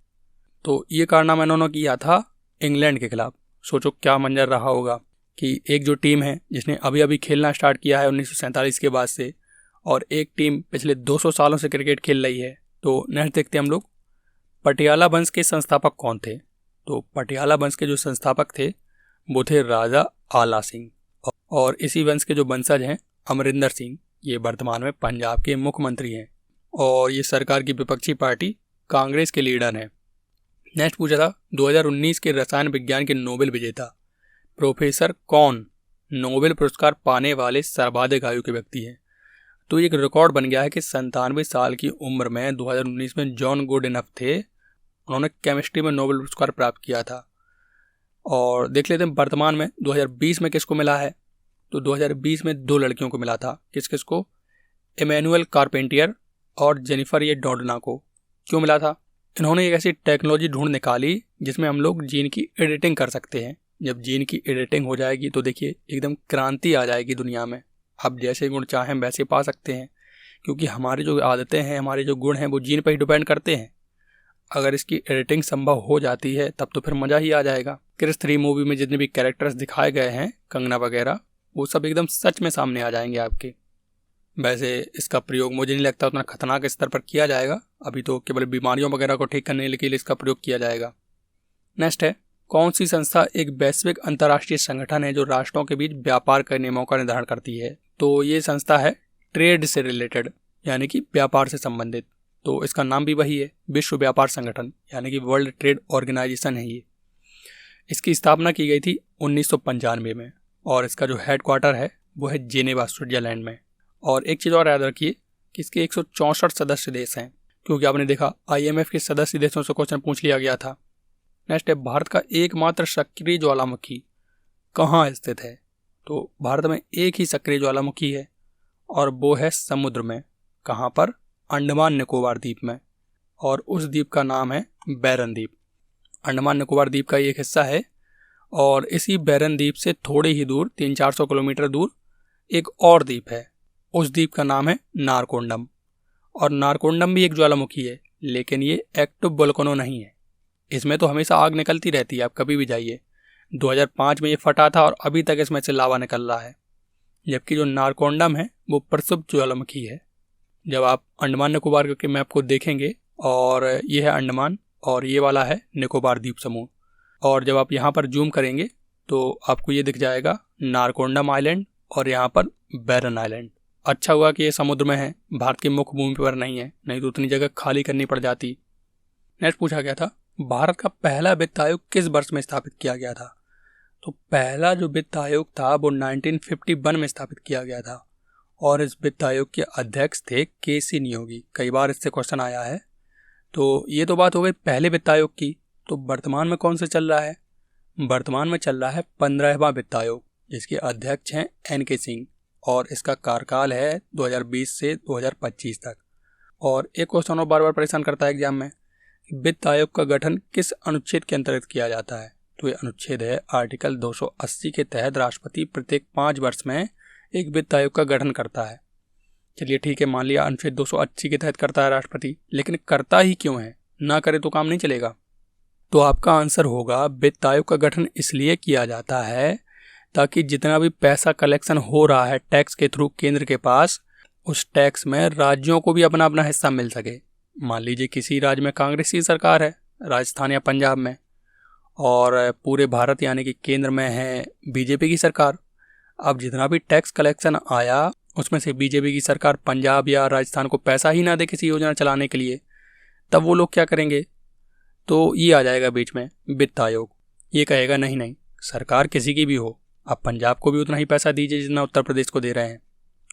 तो ये कारनामा इन्होंने किया था इंग्लैंड के खिलाफ। सोचो क्या मंजर रहा होगा कि एक जो टीम है जिसने अभी अभी खेलना स्टार्ट किया है 1947 के बाद से, और एक टीम पिछले 200 सालों से क्रिकेट खेल रही है। तो नेक्स्ट देखते हैं हम लोग, पटियाला वंश के संस्थापक कौन थे। तो पटियाला वंश के जो संस्थापक थे वो थे राजा आला सिंह, और इसी वंश के जो वंशज हैं अमरिंदर सिंह, ये वर्तमान में पंजाब के मुख्यमंत्री हैं, और ये सरकार की विपक्षी पार्टी कांग्रेस के लीडर हैं। नेक्स्ट पूछा था 2019 के रसायन विज्ञान के नोबेल विजेता प्रोफेसर कौन नोबेल पुरस्कार पाने वाले सर्वाधिक आयु के व्यक्ति हैं। तो एक रिकॉर्ड बन गया है कि 97 साल की उम्र में 2019 में जॉन गुडइनफ थे, उन्होंने केमिस्ट्री में नोबेल पुरस्कार प्राप्त किया था। और देख लेते हैं वर्तमान में 2020 में किसको मिला है। तो 2020 में 2 लड़कियों को मिला था। किस किस को, इमैनुअल कारपेंटियर और जेनिफर ये डोडना को। क्यों मिला था, इन्होंने एक ऐसी टेक्नोलॉजी ढूंढ निकाली जिसमें हम लोग जीन की एडिटिंग कर सकते हैं। जब जीन की एडिटिंग हो जाएगी तो देखिए एकदम क्रांति आ जाएगी दुनिया में। आप जैसे गुण चाहें वैसे पा सकते हैं, क्योंकि हमारी जो आदतें हैं, हमारे जो गुण हैं वो जीन पर ही डिपेंड करते हैं। अगर इसकी एडिटिंग संभव हो जाती है तब तो फिर मज़ा ही आ जाएगा। क्रिस 3 मूवी में जितने भी कैरेक्टर्स दिखाए गए हैं, कंगना वगैरह, वो सब एकदम सच में सामने आ जाएंगे आपके। वैसे इसका प्रयोग मुझे नहीं लगता उतना खतरनाक स्तर पर किया जाएगा, अभी तो केवल बीमारियों वगैरह को ठीक करने के लिए इसका प्रयोग किया जाएगा। नेक्स्ट है, कौन सी संस्था एक वैश्विक अंतर्राष्ट्रीय संगठन है जो राष्ट्रों के बीच व्यापार के नियमों का निर्धारण करती है। तो ये संस्था है ट्रेड से रिलेटेड, यानी कि व्यापार से संबंधित। तो इसका नाम भी वही है, विश्व व्यापार संगठन, यानी कि वर्ल्ड ट्रेड ऑर्गेनाइजेशन है ये। इसकी स्थापना की गई थी 1995 में, और इसका जो हेडक्वार्टर है वो है जेनेवा, स्विट्जरलैंड में। और एक चीज़ और याद रखिए कि इसके 164 सदस्य देश हैं, क्योंकि आपने देखा IMF के सदस्य देशों से क्वेश्चन पूछ लिया गया था। नेक्स्ट है, भारत का एकमात्र सक्रिय ज्वालामुखी कहाँ स्थित है। तो भारत में एक ही सक्रिय ज्वालामुखी है और वो है समुद्र में। कहाँ पर, अंडमान निकोबार द्वीप में, और उस द्वीप का नाम है बैरन द्वीप। अंडमान निकोबार द्वीप का एक हिस्सा है, और इसी बैरन द्वीप से थोड़े ही दूर 300-400 किलोमीटर दूर एक और द्वीप है, उस द्वीप का नाम है नारकोंडम। और नारकोंडम भी एक ज्वालामुखी है, लेकिन ये एक्टिव वोल्केनो नहीं है। इसमें तो हमेशा आग निकलती रहती है, आप कभी भी जाइए। 2005 में ये फटा था और अभी तक इसमें से लावा निकल रहा है, जबकि जो नारकोंडम है वो प्रसुप्त ज्वालामुखी है। जब आप अंडमान निकोबार के मैप को देखेंगे, और ये है अंडमान और ये वाला है निकोबार द्वीप समूह, और जब आप यहाँ पर जूम करेंगे तो आपको ये दिख जाएगा नारकोंडम आइलैंड और यहाँ पर बैरन आइलैंड। अच्छा हुआ कि ये समुद्र में है, भारत की मुख्य भूमि पर नहीं है, नहीं तो उतनी जगह खाली करनी पड़ जाती। नेक्स्ट पूछा गया था, भारत का पहला वित्त आयोग किस वर्ष में स्थापित किया गया था। तो पहला जो वित्त आयोग था वो 1951 में स्थापित किया गया था, और इस वित्त आयोग के अध्यक्ष थे KC नियोगी। कई बार इससे क्वेश्चन आया है। तो ये तो बात हो गई पहले वित्त आयोग की। तो वर्तमान में कौन सा चल रहा है, वर्तमान में चल रहा है 15वां वित्त आयोग, जिसके अध्यक्ष हैं NK सिंह, और इसका कार्यकाल है 2020 से 2025 तक। और एक क्वेश्चन और बार बार परेशान करता है एग्जाम में, वित्त आयोग का गठन किस अनुच्छेद के अंतर्गत किया जाता है। तो ये अनुच्छेद है आर्टिकल 280 के तहत राष्ट्रपति प्रत्येक 5 वर्ष में एक वित्त आयोग का गठन करता है। चलिए ठीक है, मान लिया अनुच्छेद 280 के तहत करता है राष्ट्रपति, लेकिन करता ही क्यों है? ना करे तो काम नहीं चलेगा। तो आपका आंसर होगा वित्त आयोग का गठन इसलिए किया जाता है ताकि जितना भी पैसा कलेक्शन हो रहा है टैक्स के थ्रू केंद्र के पास, उस टैक्स में राज्यों को भी अपना अपना हिस्सा मिल सके। मान लीजिए किसी राज्य में कांग्रेस की सरकार है, राजस्थान या पंजाब में, और पूरे भारत यानी कि केंद्र में है बीजेपी की सरकार। अब जितना भी टैक्स कलेक्शन आया उसमें से बीजेपी की सरकार पंजाब या राजस्थान को पैसा ही ना दे किसी योजना चलाने के लिए, तब वो लोग क्या करेंगे? तो ये आ जाएगा बीच में वित्त आयोग। ये कहेगा नहीं नहीं, सरकार किसी की भी हो, आप पंजाब को भी उतना ही पैसा दीजिए जितना उत्तर प्रदेश को दे रहे हैं।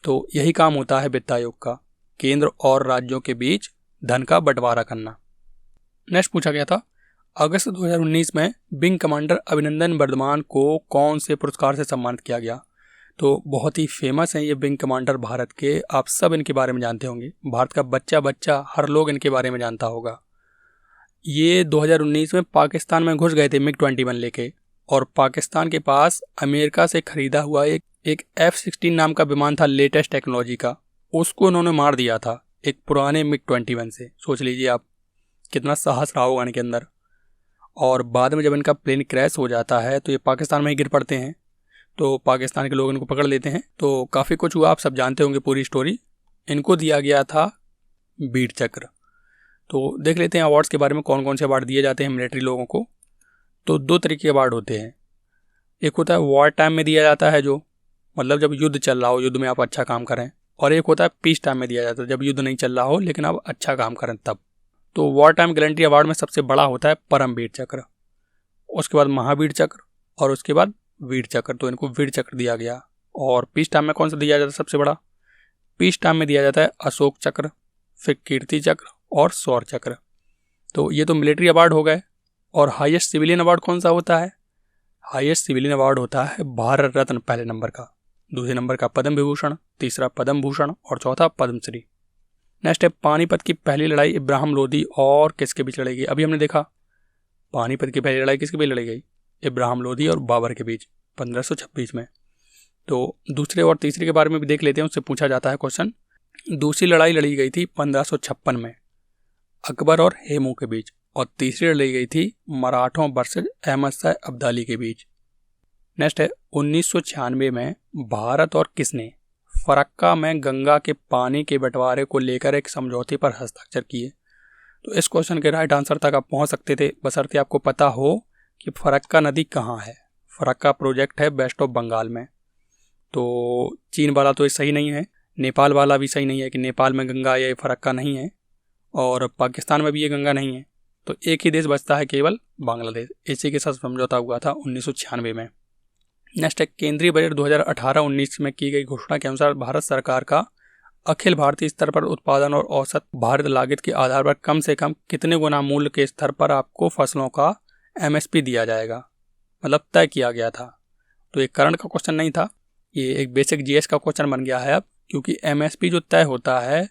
तो यही काम होता है वित्त आयोग का, केंद्र और राज्यों के बीच धन का बंटवारा करना। नेक्स्ट पूछा गया था, अगस्त 2019 में विंग कमांडर अभिनंदन वर्धमान को कौन से पुरस्कार से सम्मानित किया गया? तो बहुत ही फेमस हैं ये विंग कमांडर भारत के, आप सब इनके बारे में जानते होंगे। भारत का बच्चा बच्चा हर लोग इनके बारे में जानता होगा। ये 2019 में पाकिस्तान में घुस गए थे MiG-21 लेके, और पाकिस्तान के पास अमेरिका से खरीदा हुआ एक F-16 नाम का विमान था लेटेस्ट टेक्नोलॉजी का, उसको उन्होंने मार दिया था एक पुराने MiG-21 से। सोच लीजिए आप कितना साहस रहा होगा इनके अंदर। और बाद में जब इनका प्लेन क्रैश हो जाता है तो ये पाकिस्तान में ही गिर पड़ते हैं, तो पाकिस्तान के लोग इनको पकड़ लेते हैं। तो काफ़ी कुछ हुआ, आप सब जानते होंगे पूरी स्टोरी। इनको दिया गया था वीर चक्र। तो देख लेते हैं अवार्ड्स के बारे में, कौन कौन से अवार्ड दिए जाते हैं मिलिट्री लोगों को। तो 2 तरीके के अवार्ड होते हैं। एक होता है वॉर टाइम में दिया जाता है, जो मतलब जब युद्ध चल रहा हो, युद्ध में आप अच्छा काम करें, और एक होता है पीस टाइम में दिया जाता है, जब युद्ध नहीं चल रहा हो लेकिन आप अच्छा काम करें तब। तो वॉर टाइम गैलेंट्री अवार्ड में सबसे बड़ा होता है परमवीर चक्र, उसके बाद महावीर चक्र और उसके बाद वीर चक्र। तो इनको वीर चक्र दिया गया। और पीस टाइम में कौन सा दिया जाता है सबसे बड़ा? पीस टाइम में दिया जाता है अशोक चक्र, फिर कीर्ति चक्र और शौर्य चक्र। तो ये तो मिलिट्री अवार्ड हो गए। और हाईएस्ट सिविलियन अवार्ड कौन सा होता है? हाईएस्ट सिविलियन अवार्ड होता है भारत रत्न पहले नंबर का, दूसरे नंबर का पद्म विभूषण, तीसरा पद्म भूषण और चौथा पद्मश्री। नेक्स्ट है पानीपत की पहली लड़ाई इब्राहिम लोदी और किसके बीच लड़ी गई? अभी हमने देखा पानीपत की पहली लड़ाई किसके बीच लड़ी गई? इब्राहिम लोदी और बाबर के बीच 1526 में। तो दूसरे और तीसरे के बारे में भी देख लेते हैं, उससे पूछा जाता है क्वेश्चन। दूसरी लड़ाई लड़ी गई थी 1556 में अकबर और हेमू के बीच, और तीसरी लड़ी गई थी मराठों वर्सेस अहमद शाह अब्दाली के बीच। नेक्स्ट है 1996 में भारत और किसने फरक्का में गंगा के पानी के बंटवारे को लेकर एक समझौते पर हस्ताक्षर किए? तो इस क्वेश्चन के राइट आंसर तक आप पहुंच सकते थे, बशर्ते आपको पता हो कि फरक्का नदी कहाँ है। फरक्का प्रोजेक्ट है वेस्ट ऑफ बंगाल में। तो चीन वाला तो ये सही नहीं है, नेपाल वाला भी सही नहीं है कि नेपाल में गंगा या फरक्का नहीं है, और पाकिस्तान में भी ये गंगा नहीं है। तो एक ही देश बचता है केवल बांग्लादेश। इसी के साथ समझौता हुआ था 1996 में। नेक्स्ट है केंद्रीय बजट 2018-19 में की गई घोषणा के अनुसार भारत सरकार का अखिल भारतीय स्तर पर उत्पादन और औसत भारत लागत के आधार पर कम से कम कितने गुना मूल्य के स्तर पर आपको फसलों का MSP दिया जाएगा, मतलब तय किया गया था। तो ये करंट का क्वेश्चन नहीं था, ये एक बेसिक GS का क्वेश्चन बन गया है अब, क्योंकि MSP जो तय होता है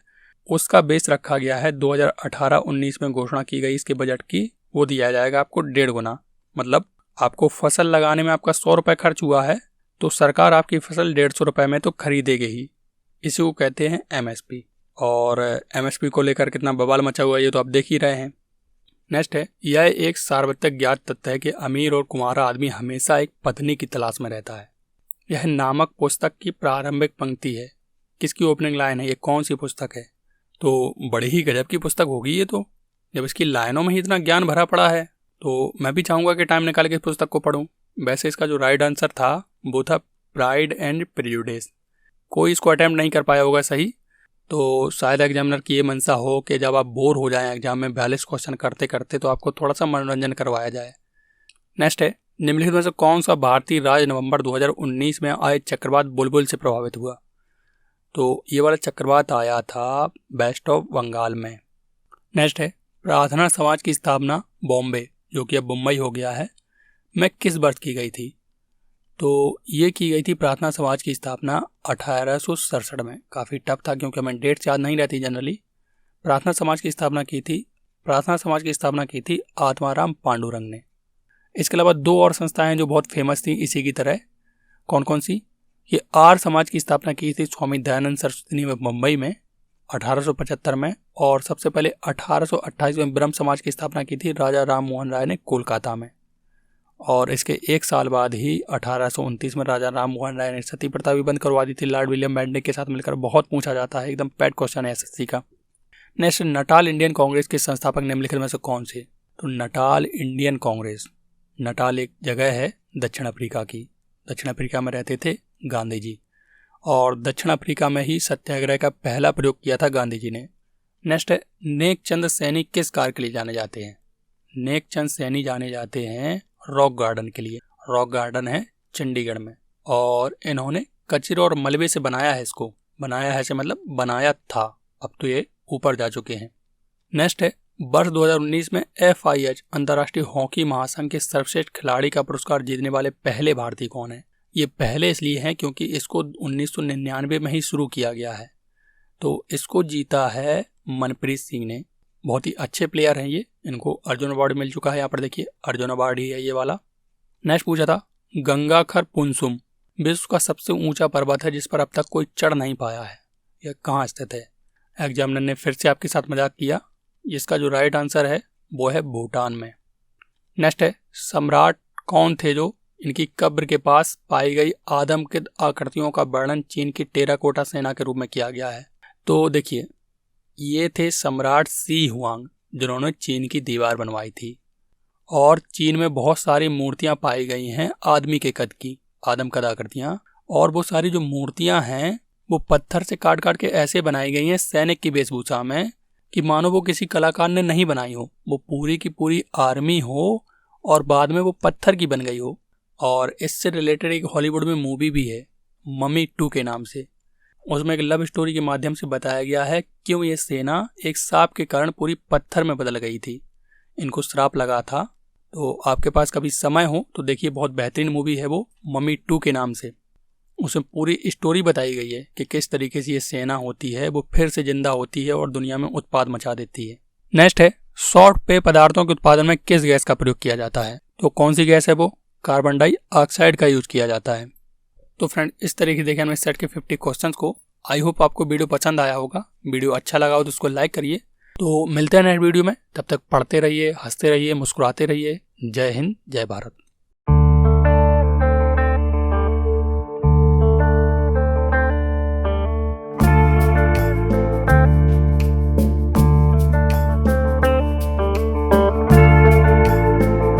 उसका बेस रखा गया है 2018-19 में घोषणा की गई इसके बजट की, वो दिया जाएगा आपको 1.5 गुना। मतलब आपको फसल लगाने में आपका 100 रुपये खर्च हुआ है तो सरकार आपकी फसल 150 रुपये में तो खरीदेगी ही। इसी को कहते हैं MSP। और MSP को लेकर कितना बवाल मचा हुआ है ये तो आप देख ही रहे हैं। नेक्स्ट है यह एक सार्वत्रिक ज्ञात तथ्य है कि अमीर और कुंवारा आदमी हमेशा एक पत्नी की तलाश में रहता है। यह नामक पुस्तक की प्रारंभिक पंक्ति है। किसकी ओपनिंग लाइन है? ये कौन सी पुस्तक है? तो बड़ी ही गजब की पुस्तक होगी ये तो, जब इसकी लाइनों में ही इतना ज्ञान भरा पड़ा है। तो मैं भी चाहूँगा कि टाइम निकाल के इस पुस्तक को पढूं। वैसे इसका जो राइट आंसर था वो था प्राइड एंड प्रेजुडिस। कोई इसको अटैम्प्ट नहीं कर पाया होगा सही, तो शायद एग्जामिनर की ये मंशा हो कि जब आप बोर हो जाएं एग्जाम में 42 क्वेश्चन करते करते तो आपको थोड़ा सा मनोरंजन करवाया जाए। नेक्स्ट है निम्नलिखित में से कौन सा भारतीय राज्य नवंबर 2019 में आए चक्रवात बुलबुल से प्रभावित हुआ? तो ये वाला चक्रवात आया था वेस्ट ऑफ बंगाल में। नेक्स्ट है प्रार्थना समाज की स्थापना बॉम्बे, जो कि अब मुंबई हो गया है, में किस वर्ष की गई थी? तो ये की गई थी प्रार्थना समाज की स्थापना 1867 में। काफ़ी टफ था क्योंकि हमें डेट्स याद नहीं रहती जनरली। प्रार्थना समाज की स्थापना की थी आत्माराम पांडुरंग ने। इसके अलावा 2 और संस्थाएं जो बहुत फेमस थी इसी की तरह। कौन कौन सी? ये आर्य समाज की स्थापना की थी स्वामी दयानंद सरस्वती ने मुंबई में 1875 में, और सबसे पहले 1828 में ब्रह्म समाज की स्थापना की थी राजा राम मोहन राय ने कोलकाता में। और इसके 1 साल बाद ही 1829 में राजा राम मोहन राय ने सती प्रथा भी बंद करवा दी थी लॉर्ड विलियम बेंटिक के साथ मिलकर। बहुत पूछा जाता है, एकदम पैट क्वेश्चन है एसएससी का। नेक्स्ट, नटाल इंडियन कांग्रेस के संस्थापक निम्नलिखित में से कौन से? तो नटाल इंडियन कांग्रेस, नटाल एक जगह है दक्षिण अफ्रीका की। दक्षिण अफ्रीका में रहते थे गांधी जी, और दक्षिण अफ्रीका में ही सत्याग्रह का पहला प्रयोग किया था गांधी जी ने। नेक्स्ट है, नेक चंद सैनी किस कार्य के लिए जाने जाते हैं? नेक चंद सैनी जाने जाते हैं रॉक गार्डन के लिए। रॉक गार्डन है चंडीगढ़ में, और इन्होंने कचरे और मलबे से बनाया है इसको। बनाया है से मतलब बनाया था, अब तो ये ऊपर जा चुके हैं। नेक्स्ट है, वर्ष 2019 में FIH अंतर्राष्ट्रीय हॉकी महासंघ के सर्वश्रेष्ठ खिलाड़ी का पुरस्कार जीतने वाले पहले भारतीय कौन है? ये पहले इसलिए हैं क्योंकि इसको 1999 में ही शुरू किया गया है। तो इसको जीता है मनप्रीत सिंह ने। बहुत ही अच्छे प्लेयर हैं ये, इनको अर्जुन अवार्ड मिल चुका है। यहाँ पर देखिए अर्जुन अवार्ड ही है ये वाला। नेक्स्ट पूछा था, गंगाखर पुनसुम विश्व का सबसे ऊंचा पर्वत है जिस पर अब तक कोई चढ़ नहीं पाया है, यह कहाँ स्थित है? एग्जामिनर ने फिर से आपके साथ मजाक किया। इसका जो राइट आंसर है वो है भूटान में। नेक्स्ट है, सम्राट कौन थे जो इनकी कब्र के पास पाई गई आदमकद आकृतियों का वर्णन चीन की टेराकोटा सेना के रूप में किया गया है? तो देखिए, ये थे सम्राट शी हुआंग, जिन्होंने चीन की दीवार बनवाई थी। और चीन में बहुत सारी मूर्तियां पाई गई हैं आदमी के कद की, आदमकद आकृतियां। और वो सारी जो मूर्तियां हैं वो पत्थर से काट काट के ऐसे बनाई गई हैं सैनिक की वेशभूषा में, कि मानो वो किसी कलाकार ने नहीं बनाई हो, वो पूरी की पूरी आर्मी हो और बाद में वो पत्थर की बन गई हो। और इससे रिलेटेड एक हॉलीवुड में मूवी भी है मम्मी 2 के नाम से। उसमें एक लव स्टोरी के माध्यम से बताया गया है क्यों ये सेना एक सांप के कारण पूरी पत्थर में बदल गई थी। इनको श्राप लगा था। तो आपके पास कभी समय हो तो देखिए, बहुत बेहतरीन मूवी है वो मम्मी 2 के नाम से। उसमें पूरी स्टोरी बताई गई है कि किस तरीके से ये सेना होती है वो फिर से जिंदा होती है और दुनिया में उत्पाद मचा देती है। नेक्स्ट है, सॉफ्ट पेय पदार्थों के उत्पादन में किस गैस का प्रयोग किया जाता है? तो कौन सी गैस है वो? कार्बन डाइऑक्साइड का यूज किया जाता है। तो फ्रेंड, इस तरीके से देखें हमने सेट के 50 क्वेश्चंस को। आई होप आपको वीडियो पसंद आया होगा। वीडियो अच्छा लगा हो तो उसको लाइक करिए। तो मिलते हैं नेक्स्ट वीडियो में, तब तक पढ़ते रहिए, हंसते रहिए, मुस्कुराते रहिए। जय हिंद, जय भारत।